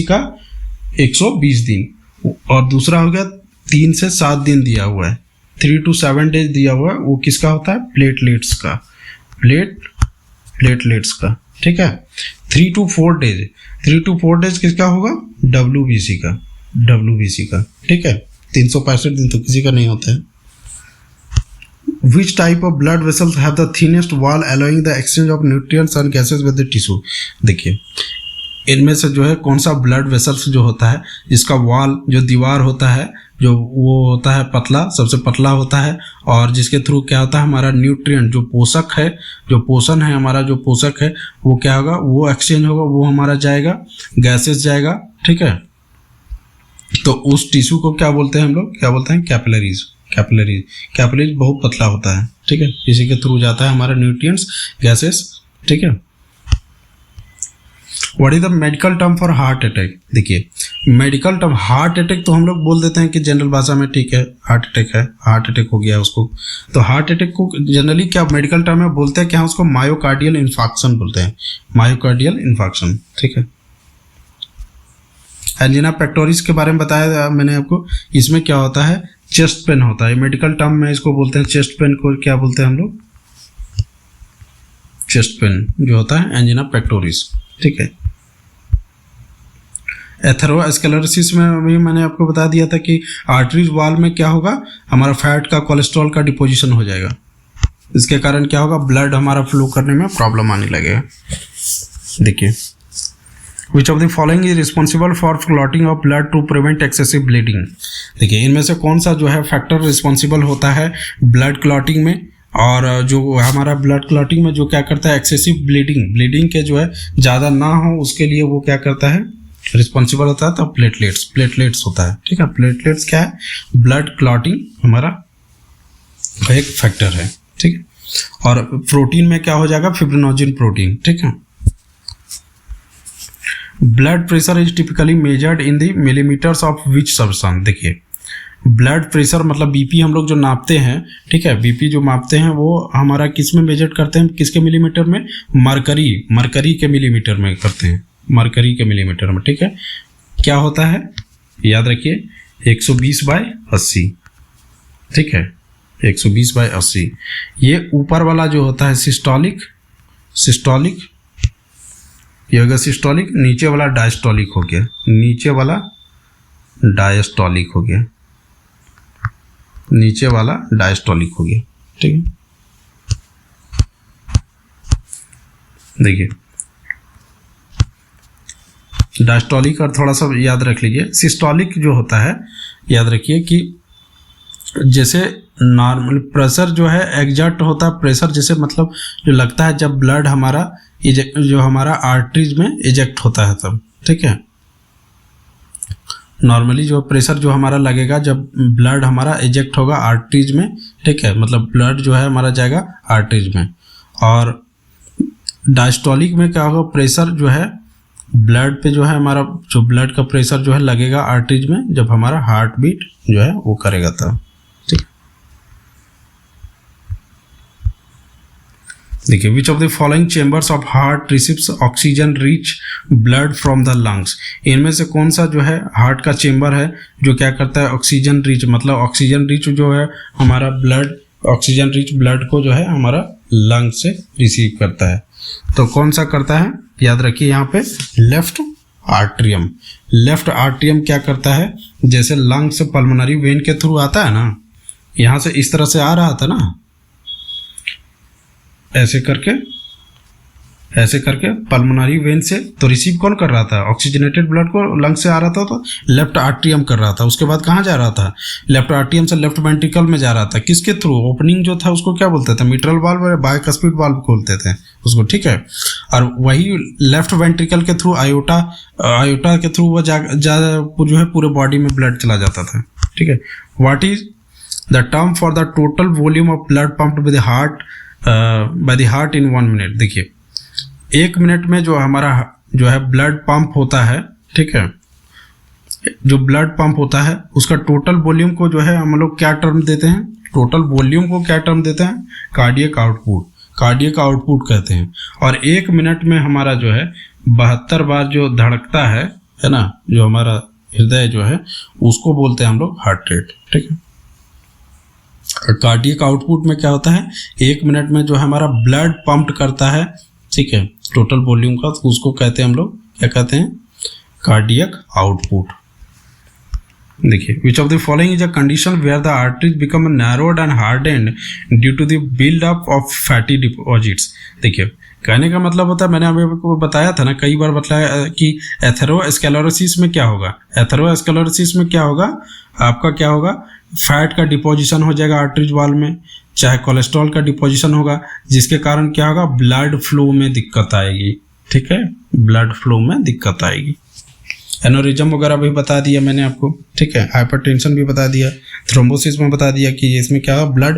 का 120 दिन। और दूसरा हो गया 3 से 7 दिन दिया हुआ है, 3 to 7 days दिया हुआ है, वो किसका होता है, प्लेटलेट्स का, प्लेटलेट्स का, ठीक है। 3 to 4 डेज, 3 to 4 डेज किसका होगा, WBC का, ठीक है। 365 दिन तो किसी का नहीं होता है। Which type of blood vessels have the thinnest wall allowing the exchange of nutrients and gases with the tissue? देखिए इनमें से जो है कौन सा ब्लड वेसल्स जो होता है जिसका वॉल जो दीवार होता है जो वो होता है पतला, सबसे पतला होता है, और जिसके थ्रू क्या होता है हमारा न्यूट्रिएंट जो पोषक है, जो पोषण है हमारा, जो पोषक है वो क्या होगा, वो एक्सचेंज होगा, वो हमारा जाएगा, गैसेस जाएगा, ठीक है। तो उस टिश्यू को क्या बोलते हैं हम लोग, क्या बोलते हैं, कैपिलरीज। कैपिलरीज बहुत पतला होता है, ठीक है, इसी के थ्रू जाता है हमारा न्यूट्रिएंट्स, गैसेस, ठीक है। What is the medical term for heart attack? देखिए मेडिकल टर्म हार्ट अटैक तो हम लोग बोल देते हैं कि जनरल भाषा में, ठीक है, हार्ट अटैक है, हार्ट अटैक हो गया उसको। तो हार्ट अटैक को जनरली क्या मेडिकल टर्म में बोलते हैं, क्या उसको मायोकार्डियल इन्फार्क्शन बोलते हैं, मायोकार्डियल इन्फार्क्शन, ठीक है। एंजिना पेक्टोरिस के बारे में बताया मैंने आपको, इसमें क्या होता है, चेस्ट पेन होता है, मेडिकल टर्म में इसको बोलते हैं, चेस्ट पेन को क्या बोलते हैं हम लोग, चेस्ट पेन जो होता है एंजिना पेक्टोरिस, ठीक है। एथेरोस्क्लेरोसिस में भी मैंने आपको बता दिया था कि आर्टरीज वॉल में क्या होगा, हमारा फैट का, कोलेस्ट्रॉल का डिपोजिशन हो जाएगा, इसके कारण क्या होगा, ब्लड हमारा फ्लो करने में प्रॉब्लम आने लगेगा। देखिए which of the following is responsible for clotting of blood to prevent excessive bleeding? देखिए इनमें से कौन सा जो है फैक्टर रिस्पॉन्सिबल होता है ब्लड क्लॉटिंग में, और जो हमारा ब्लड क्लॉटिंग में जो क्या करता है, एक्सेसिव ब्लीडिंग के जो है ज़्यादा ना हो उसके लिए वो क्या करता है, रिस्पॉन्सिबल होता है, तो प्लेटलेट्स होता है, ठीक है। प्लेटलेट्स क्या है, ब्लड क्लॉटिंग हमारा एक फैक्टर है, ठीक है। और प्रोटीन में क्या हो जाएगा, फिब्रिनोजन प्रोटीन, ठीक है। Blood pressure is typically measured in the millimetres of which substance? देखिए ब्लड प्रेशर मतलब बीपी हम लोग जो नापते हैं, ठीक है, बीपी जो मापते हैं वो हमारा किस में मेजर करते हैं, किसके मिलीमीटर में, मरकरी के मिलीमीटर में करते हैं, मरकरी के मिलीमीटर में, ठीक है। क्या होता है याद रखिए, 120/80, ठीक है, 120/80। ये ऊपर वाला जो होता है सिस्टोलिक, ये होगा सिस्टोलिक, नीचे वाला डायस्टोलिक हो गया, नीचे वाला डायस्टोलिक हो गया, नीचे वाला डायस्टोलिक हो गया, ठीक है। देखिए डायस्टोलिक और थोड़ा सा याद रख लीजिए, सिस्टोलिक जो होता है याद रखिए कि जैसे नॉर्मल प्रेशर जो है एग्जर्ट होता है, प्रेशर जैसे मतलब जो लगता है जब ब्लड हमारा जो हमारा आर्टरीज में इजेक्ट होता है तब, ठीक है। नॉर्मली जो प्रेशर जो हमारा लगेगा जब ब्लड हमारा इजेक्ट होगा आर्टरीज में, ठीक है, मतलब ब्लड जो है हमारा जाएगा आर्टरीज में। और डायस्टोलिक में क्या होगा, प्रेशर जो है ब्लड पे जो है हमारा जो ब्लड का प्रेशर जो है लगेगा आर्टरीज में जब हमारा हार्ट बीट जो है वो करेगा तब, ठीक। देखिए which of the following chambers of heart receives oxygen rich blood from the lungs? इनमें से कौन सा जो है हार्ट का चेंबर है जो क्या करता है, ऑक्सीजन रिच, मतलब ऑक्सीजन रिच जो है हमारा ब्लड, ऑक्सीजन रिच ब्लड को जो है हमारा लंग से रिसीव करता है। तो कौन सा करता है, याद रखिए यहाँ पे लेफ्ट आर्ट्रियम क्या करता है, जैसे लंग से पल्मोनरी वेन के थ्रू आता है ना, यहाँ से इस तरह से आ रहा था ना, ऐसे करके पल्मोनरी वेन से, तो रिसीव कौन कर रहा था, ऑक्सीजनेटेड ब्लड को लंग से आ रहा था, तो लेफ्ट आर्ट्रियम कर रहा था। उसके बाद कहाँ जा रहा था, लेफ्ट आर्ट्रियम से लेफ्ट वेंट्रिकल में जा रहा था, किसके थ्रू, ओपनिंग जो था उसको क्या बोलते थे, मिट्रल वाल्व, बाइकस्पिड वाल्व बोलते थे उसको, ठीक है। और वही लेफ्ट वेंट्रिकल के थ्रू आयोटा के थ्रू वो जो है पूरे बॉडी में ब्लड चला जाता था, ठीक है। What is the term for the total volume of blood pumped by the heart in 1 minute? देखिए 1 मिनट में जो हमारा जो है ब्लड पंप होता है, ठीक है, जो ब्लड पंप होता है उसका टोटल वॉल्यूम को जो है हम लोग क्या टर्म देते हैं, टोटल वॉल्यूम को क्या टर्म देते हैं, कार्डियक आउटपुट कहते हैं। और 1 मिनट में हमारा जो है 72 बार जो धड़कता है ना, जो हमारा हृदय जो है उसको बोलते हैं हम लोग हार्ट रेट, ठीक है। कार्डियक आउटपुट में क्या होता है, 1 मिनट में जो हमारा ब्लड पंप्ड करता है ठीक है, टोटल वॉल्यूम का, तो उसको कहते हैं हम लोग, क्या कहते हैं, कार्डियक आउटपुट। देखिए, which of the following is a condition where the arteries become narrowed and hardened due to the build up of fatty deposits. देखिए, कहने का मतलब होता है, मैंने आपको बताया था ना, कई बार बताया कि एथेरोस्क्लेरोसिस में क्या होगा, एथेरोस्क्लेरोसिस में क्या होगा, आपका क्या होगा, फैट का डिपोजिशन हो जाएगा आर्टरीज वॉल में, चाहे कोलेस्ट्रॉल का डिपोजिशन होगा, जिसके कारण क्या होगा, ब्लड फ्लो में दिक्कत आएगी। ठीक है, ब्लड फ्लो में दिक्कत आएगी। एनोरिज्म वगैरह भी बता दिया मैंने आपको। ठीक है, हाइपरटेंशन भी बता दिया, थ्रोम्बोसिस में बता दिया कि इसमें क्या होगा,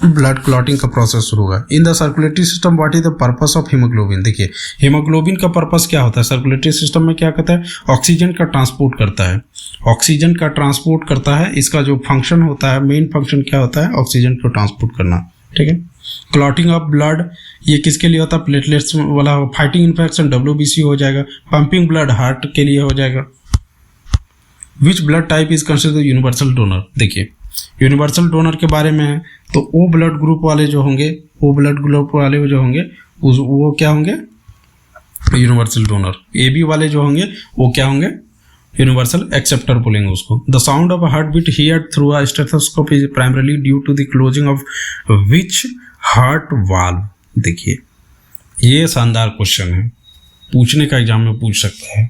ब्लड क्लॉटिंग का प्रोसेस शुरू होगा। In the circulatory system what is the purpose of haemoglobin. देखिए, हीमोग्लोबिन का पर्पस क्या होता है सर्कुलेटरी सिस्टम में, क्या कहता है, ऑक्सीजन का ट्रांसपोर्ट करता है, ऑक्सीजन का ट्रांसपोर्ट करता है। इसका जो फंक्शन होता है, मेन फंक्शन क्या होता है, ऑक्सीजन को ट्रांसपोर्ट करना। ठीक है, क्लॉटिंग ऑफ ब्लड, ये किसके लिए होता है, प्लेटलेट्स वाला, फाइटिंग इन्फेक्शन WBC हो जाएगा, पंपिंग ब्लड हार्ट के लिए हो जाएगा। Which blood type is considered universal donor. देखिए, यूनिवर्सल डोनर के बारे में है तो ओ ब्लड ग्रुप वाले जो होंगे, ओ ब्लड ग्रुप वाले जो होंगे वो क्या होंगे, यूनिवर्सल डोनर। AB वाले जो होंगे वो क्या होंगे, यूनिवर्सल एक्सेप्टर बोलेंगे उसको। The sound of heart beat heard through a stethoscope is primarily due to the closing of which heart valve. देखिए, ये शानदार क्वेश्चन है, पूछने का एग्जाम में पूछ सकता है,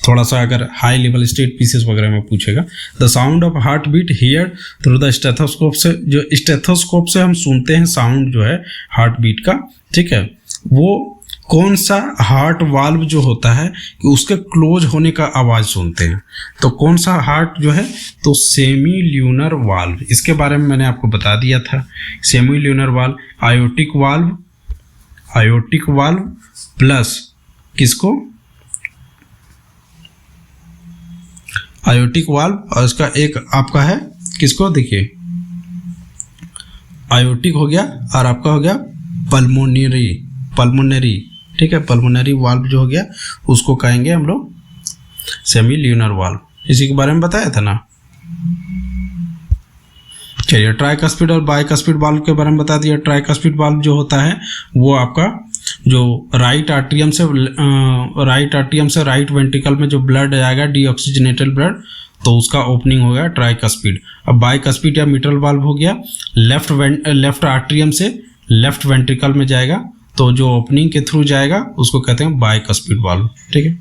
थोड़ा सा अगर हाई लेवल स्टेट पीसीएस वगैरह में पूछेगा। The sound of heart beat hear through the stethoscope से, जो स्टेथोस्कोप से हम सुनते हैं साउंड जो है हार्ट बीट का, ठीक है, वो कौन सा हार्ट वाल्व जो होता है कि उसके क्लोज होने का आवाज़ सुनते हैं। तो कौन सा हार्ट जो है, तो सेमी ल्यूनर वाल्व, इसके बारे में मैंने आपको बता दिया था। Semi lunar valve, aortic valve plus किसको, आयोटिक वाल्व, और इसका एक आपका है किसको, देखिए आयोटिक हो गया और आपका हो गया पल्मोनरी। ठीक है, पल्मोनरी वाल्व जो हो गया उसको कहेंगे हम लोग सेमी ल्यूनर वाल्व। इसी के बारे में बताया था ना। चलिए, ट्राइकस्पिड और बाइकस्पिड वाल्व के बारे में बता दिया। ट्राइकस्पिड वाल्व जो होता है वो आपका जो राइट आर्ट्रियम से राइट वेंट्रिकल में जो ब्लड आएगा, डीऑक्सीजनेटेड ब्लड, तो उसका ओपनिंग हो गया ट्राइकस्पिड। अब बाइकस्पिड या मिट्रल वाल्व हो गया, लेफ्ट आर्ट्रियम से लेफ्ट वेंट्रिकल में जाएगा, तो जो ओपनिंग के थ्रू जाएगा उसको कहते हैं बाइकस्पिड वाल्व। ठीक है,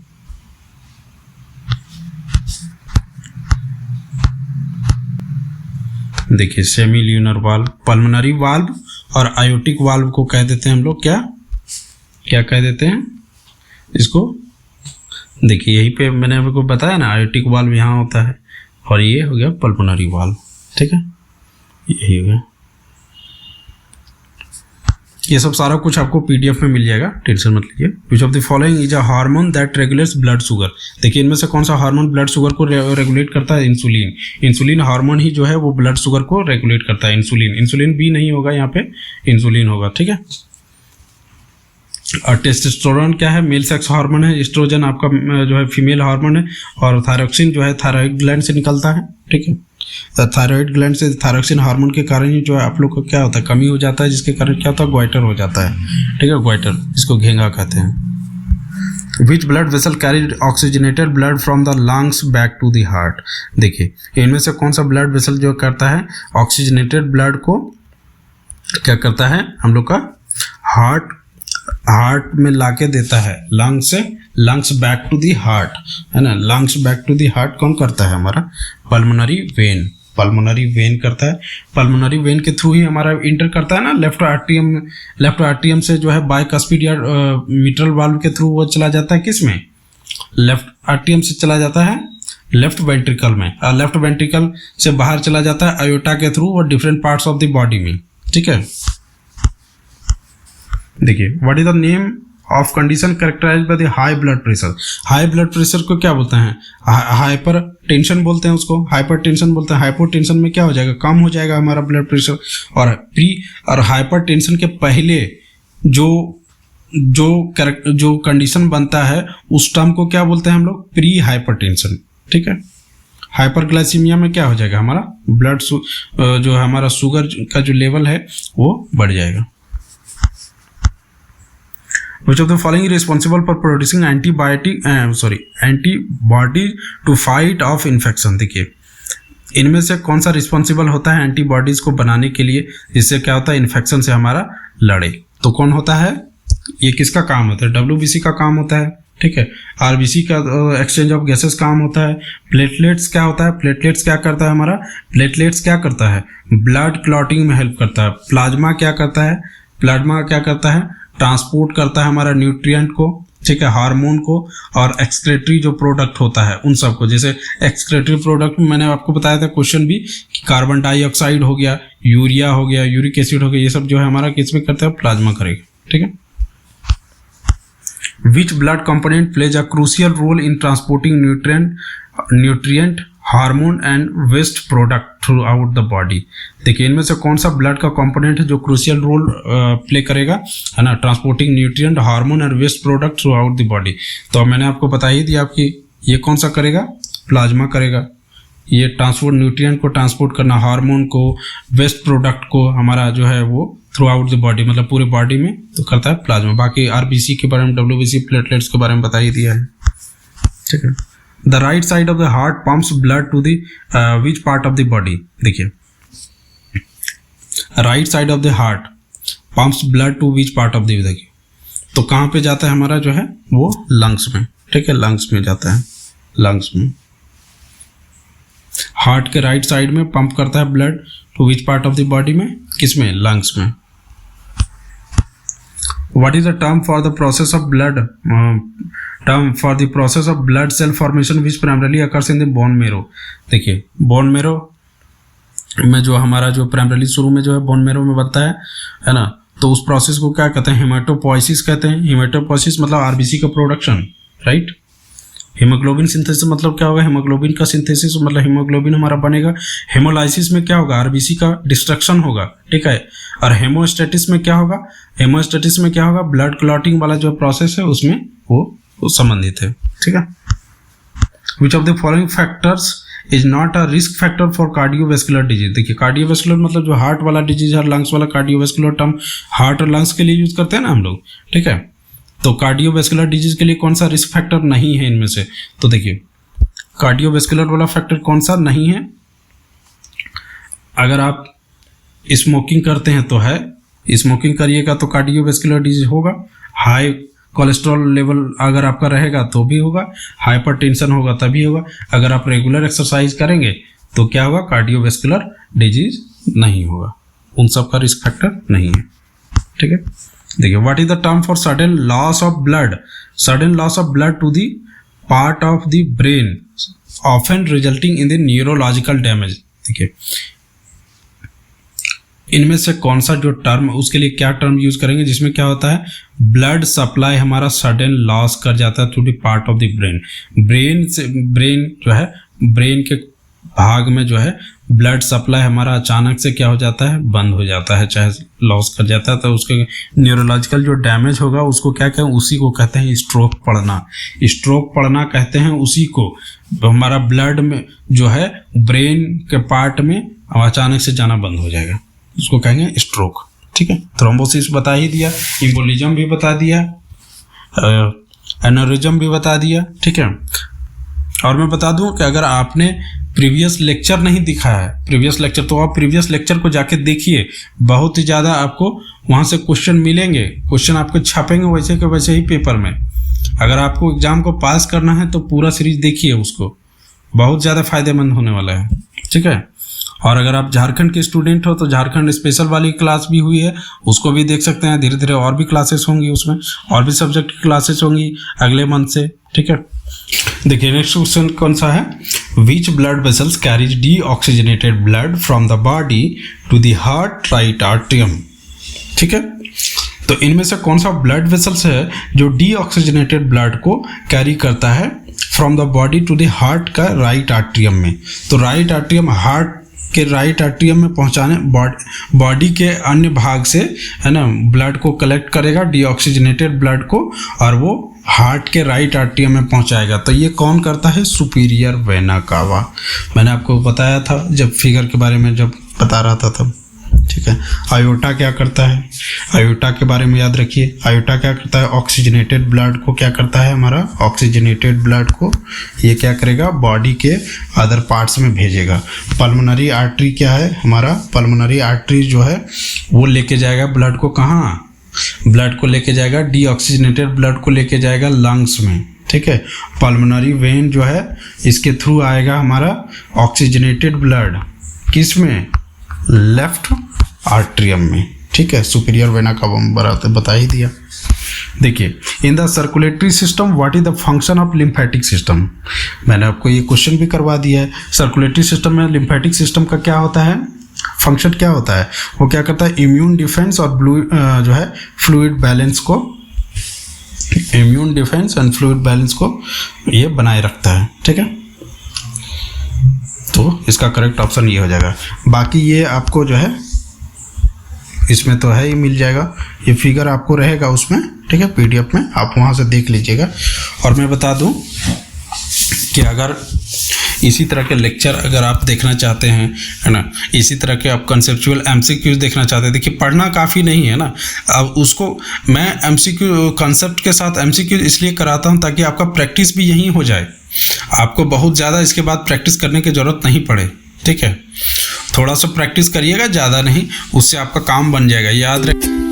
देखिए, semi lunar valve, pulmonary valve और आयोटिक वाल्व को कह देते हैं हम लोग क्या कह देते हैं इसको। देखिए, यहीं पे मैंने आपको बताया ना, आयोटिक वाल्व यहाँ होता है और ये हो गया पल्मोनरी वाल्व। ठीक है, यही हो गया। ये सब सारा कुछ आपको PDF में मिल जाएगा, टेंशन मत लीजिए। विच of the following is a hormone that regulates blood sugar. देखिए, इनमें से कौन सा हार्मोन ब्लड शुगर को रेगुलेट करता है, इंसुलिन। इंसुलिन हार्मोन ही जो है वो ब्लड शुगर को रेगुलेट करता है, इंसुलिन भी नहीं होगा यहाँ पे, इंसुलिन होगा। ठीक है, और टेस्टोस्टेरोन क्या है, मेल सेक्स हार्मोन है, एस्ट्रोजन आपका जो है फीमेल हार्मोन है, और थायरोक्सिन जो है थायराइड ग्लैंड से निकलता है। ठीक है, थायराइड ग्लैंड से थायरोक्सिन हार्मोन के कारण ही जो है आप लोग को क्या होता है, कमी हो जाता है, जिसके कारण क्या होता है, ग्वाइटर हो जाता है। ठीक है, ग्वाइटर, इसको घेंगा कहते हैं। Which blood vessel carried oxygenated blood from the lungs back to the heart. देखिए, इनमें से कौन सा ब्लड वेसल जो करता है, ऑक्सीजनेटेड ब्लड को क्या करता है, हम लोग का हार्ट में लाके देता है, lungs back to the heart, है ना। Lungs back to the heart कौन करता है, हमारा पल्मोनरी वेन करता है। पल्मोनरी वेन के थ्रू ही हमारा इंटर करता है ना, लेफ्ट आर्ट्रियम से जो है बाइकस्पिड या मिट्रल वाल्व के थ्रू वो चला जाता है, किस में, लेफ्ट आर्ट्रियम से चला जाता है लेफ्ट वेंट्रिकल में, और लेफ्ट वेंट्रिकल से बाहर चला जाता है आयोटा के थ्रू और different parts of the body में। ठीक है, देखिए, what is the name of condition characterized by the high blood pressure. High blood pressure को क्या बोलते हैं, हाइपर टेंशन बोलते हैं उसको, हाइपर टेंशन बोलते हैं। हाइपर टेंशन में क्या हो जाएगा, कम हो जाएगा हमारा ब्लड प्रेशर। और हाइपर टेंशन के पहले जो कंडीशन बनता है उस टर्म को क्या बोलते हैं हम लोग, प्री हाइपर टेंशन। ठीक है, हाइपरग्लाइसीमिया में क्या हो जाएगा, हमारा ब्लड जो हमारा शुगर का जो लेवल है वो बढ़ जाएगा। Which of the following responsible for producing antibody to fight off infection. देखिए इनमें से कौन सा रिस्पॉन्सिबल होता है एंटीबॉडीज को बनाने के लिए, जिससे क्या होता है इन्फेक्शन से हमारा लड़े। तो कौन होता है, ये किसका काम होता है, WBC का काम होता है, ठीक है। RBC का एक्सचेंज ऑफ गैसेस काम होता है। प्लेटलेट्स क्या होता है, प्लेटलेट्स क्या करता है हमारा, प्लेटलेट्स क्या करता है, ब्लड क्लॉटिंग में हेल्प करता है। प्लाज्मा क्या करता है, प्लाज्मा क्या करता है, ट्रांसपोर्ट करता है हमारा न्यूट्रिएंट को, ठीक है, हार्मोन को, और एक्सक्रेटरी जो प्रोडक्ट होता है उन सबको। जैसे एक्सक्रेटरी प्रोडक्ट में मैंने आपको बताया था क्वेश्चन भी कि कार्बन डाइऑक्साइड हो गया, यूरिया हो गया, यूरिक एसिड हो गया, ये सब जो है हमारा किस में करता है, प्लाज्मा करेगा, ठीक है। Which blood component plays a crucial role in transporting nutrient, hormone and waste product throughout the body। देखिए इनमें से कौन सा ब्लड का कंपोनेंट है जो क्रूशियल रोल प्ले करेगा, है ना, transporting nutrient, hormone and waste product throughout the body. तो मैंने आपको बता ही दिया आपकी, ये कौन सा करेगा, प्लाज्मा करेगा। ये ट्रांसपोर्ट न्यूट्रिएंट को ट्रांसपोर्ट करना, हार्मोन को, वेस्ट प्रोडक्ट को हमारा जो है वो थ्रू आउट द बॉडी, मतलब पूरे बॉडी में तो करता है प्लाज्मा। बाकी RBC के बारे में, WBC, प्लेटलेट्स के बारे में बता ही दिया है, ठीक है। The right side of the heart pumps blood to the which part of the body. देखिए right side of the heart pumps blood to which part of the, देखिए तो कहाँ पे जाता है हमारा जो है वो लंग्स में, ठीक है, लंग्स में जाता है, लंग्स में। हार्ट के राइट साइड में पंप करता है blood to which part of the body में, किसमें, लंग्स में। What is the term for the process of blood cell formation which primarily occurs in the bone marrow। देखिए bone marrow में जो हमारा जो प्राइमरली शुरू में जो है बोन मेरो में बनता है ना, तो उस प्रोसेस को क्या कहते हैं, हेमाटोपोइसिस कहते हैं। हेमाटोपोइसिस मतलब RBC का प्रोडक्शन, राइट। हीमोग्लोबिन सिंथेसिस मतलब क्या होगा, हीमोग्लोबिन का सिंथेसिस मतलब हीमोग्लोबिन हमारा बनेगा। हेमोलाइसिस में क्या होगा, RBC का डिस्ट्रक्शन होगा, ठीक है। और हेमोस्टेटिस में क्या होगा, हेमोस्टेटिस में क्या होगा, ब्लड क्लॉटिंग वाला जो प्रोसेस है उसमें वो संबंधित है, ठीक है। विच of the following factors is not a risk factor for cardiovascular disease. देखिए कार्डियोवेस्कुलर मतलब जो हार्ट वाला डिजीज है, लंग्स वाला, कार्डियोवेस्कुलर टर्म हार्ट और लंग्स के लिए यूज करते हैं ना हम लोग, ठीक है। तो कार्डियोवेस्कुलर डिजीज के लिए कौन सा रिस्क फैक्टर नहीं है इनमें से, तो देखिए कार्डियोवेस्कुलर वाला फैक्टर कौन सा नहीं है, अगर आप स्मोकिंग करते हैं तो है, स्मोकिंग करिएगा तो कार्डियोवेस्कुलर डिजीज होगा। हाई कोलेस्ट्रॉल लेवल अगर आपका रहेगा तो भी होगा, हाइपरटेंशन होगा तभी होगा। अगर आप रेगुलर एक्सरसाइज करेंगे तो क्या होगा, कार्डियोवेस्कुलर डिजीज नहीं होगा, उन सब का रिस्क फैक्टर नहीं है, ठीक है। देखिए what is the term for sudden loss of blood, sudden loss of blood to the part of the brain often resulting in the neurological damage. देखिए इनमें से कौन सा जो टर्म, उसके लिए क्या टर्म यूज करेंगे जिसमें क्या होता है, ब्लड सप्लाई हमारा सडन लॉस कर जाता है to the part of the brain. Brain से, ब्रेन जो है, ब्रेन के भाग में जो है ब्लड सप्लाई हमारा अचानक से क्या हो जाता है, बंद हो जाता है, चाहे लॉस कर जाता है, तो उसके न्यूरोलॉजिकल जो डैमेज होगा उसको क्या कहें, उसी को कहते हैं स्ट्रोक पड़ना। स्ट्रोक पड़ना कहते हैं उसी को, हमारा ब्लड में जो है ब्रेन के पार्ट में अचानक से जाना बंद हो जाएगा, उसको कहेंगे स्ट्रोक, ठीक है। थ्रोम्बोसिस बता ही दिया, एम्बोलिज्म भी बता दिया, एनोरिज्म भी बता दिया, ठीक है। और मैं बता दूं कि अगर आपने प्रीवियस लेक्चर नहीं दिखा है, प्रीवियस लेक्चर, तो आप प्रीवियस लेक्चर को जाके देखिए, बहुत ही ज़्यादा आपको वहाँ से क्वेश्चन मिलेंगे, क्वेश्चन आपको छापेंगे वैसे के वैसे ही पेपर में। अगर आपको एग्जाम को पास करना है तो पूरा सीरीज देखिए, उसको बहुत ज़्यादा फायदेमंद होने वाला है, ठीक है। और अगर आप झारखंड के स्टूडेंट हो तो झारखंड स्पेशल वाली क्लास भी हुई है, उसको भी देख सकते हैं। धीरे धीरे और भी क्लासेस होंगी, उसमें और भी सब्जेक्ट की क्लासेस होंगी अगले मंथ से, ठीक है। देखिए नेक्स्ट क्वेश्चन कौन सा है, which blood vessels carries deoxygenated blood from the body to the heart right atrium, ठीक है। तो इनमें से कौन सा ब्लड वेसल्स है जो डीऑक्सीजनेटेड ब्लड को कैरी करता है from the body to the heart का राइट आर्टरियम में। तो राइट आर्टरियम, हार्ट के राइट आर्टरियम में पहुंचाने, बॉडी के अन्य भाग से, है ना, ब्लड को कलेक्ट करेगा, डीऑक्सीजनेटेड ब्लड को, और वो हार्ट के राइट आर्टरियम में पहुंचाएगा। तो ये कौन करता है, सुपीरियर वेना कावा। मैंने आपको बताया था जब फिगर के बारे में जब बता रहा था तब, ठीक है। आयोटा क्या करता है, आयोटा के बारे में याद रखिए। आयोटा क्या करता है, ऑक्सीजनेटेड ब्लड को क्या करता है, हमारा ऑक्सीजनेटेड ब्लड को ये क्या करेगा, बॉडी के अदर पार्ट्स में भेजेगा। पल्मोनरी आर्टरी क्या है हमारा, पल्मोनरी आर्टरी जो है वो लेके जाएगा ब्लड को कहाँ, ब्लड को लेके जाएगा, डीऑक्सीजनेटेड ब्लड को लेके जाएगा लंग्स में, ठीक है। पल्मोनरी वेन जो है इसके थ्रू आएगा हमारा ऑक्सीजनेटेड ब्लड, किस में, लेफ्ट आर्ट्रियम में, ठीक है। सुपीरियर वेना का बता ही दिया। देखिए, in the circulatory system what is the function of lymphatic system, मैंने आपको ये क्वेश्चन भी करवा दिया है। सर्कुलेटरी सिस्टम में लिम्फेटिक सिस्टम का क्या होता है, फंक्शन क्या होता है, वो क्या करता है, इम्यून डिफेंस और जो है फ्लूइड बैलेंस को, immune defence and fluid balance को ये बनाए रखता है, ठीक है। तो इसका करेक्ट ऑप्शन ये हो जाएगा। बाकी ये आपको जो है इसमें तो है ही, मिल जाएगा, ये फिगर आपको रहेगा उसमें, ठीक है, पीडीएफ में, आप वहाँ से देख लीजिएगा। और मैं बता दूं कि अगर इसी तरह के लेक्चर अगर आप देखना चाहते हैं, है ना, इसी तरह के आप कंसेप्चुअल एमसीक्यूज देखना चाहते हैं, देखिए पढ़ना काफ़ी नहीं है ना, अब उसको मैं एमसीक्यू कॉन्सेप्ट के साथ एमसीक्यू इसलिए कराता हूँ ताकि आपका प्रैक्टिस भी यहीं हो जाए, आपको बहुत ज़्यादा इसके बाद प्रैक्टिस करने की ज़रूरत नहीं पड़े, ठीक है। थोड़ा सा प्रैक्टिस करिएगा, ज़्यादा नहीं, उससे आपका काम बन जाएगा, याद रखिए।